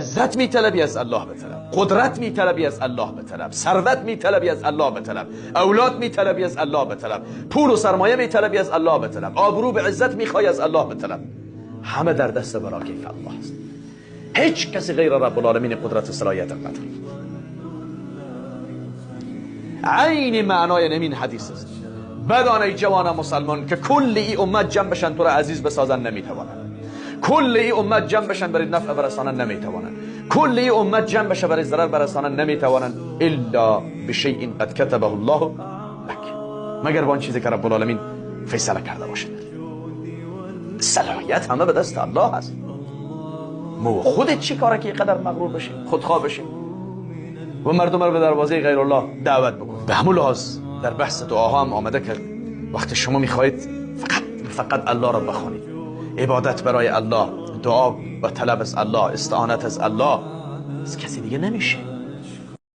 عزت میطلبی از الله بطلب، قدرت میطلبی از الله بطلب، ثروت میطلبی از الله بطلب، اولاد میطلبی از الله بطلب، پول و سرمایه میطلبی از الله بطلب، آبرو به عزت میخوای از الله بطلب. همه در دست برا کیف الله است. هیچ کسی غیر رب العالمین قدرت و صلاحیت نداره. عین معنای نمین حدیث است. بدان ای جوان مسلمان که کل ای امت جمع بشن تو را عزیز بسازن نمیتوانند، کل ای امت جمع بشن برای نفع برسانن نمیتوانند، کل ای امت جمع بشه برای ضرر برسانن نمیتوانند، الا بشیء قد کتبه الله لك، مگر با آن چیزی که رب العالمین فیصله کرده باشه. صلاحیت همه به دست الله هست. مو خودت چی کاره که اینقدر مغرور بشی، خودخواه بشی و مردم رو به دروازه غیر الله دعوت بکن؟ به همون لحاظ در بحث دعاها هم آمده که وقتی شما میخواهید فقط الله را بخوانید، عبادت برای الله، دعا و طلب از الله، استعانت از الله، از کسی دیگه نمیشه.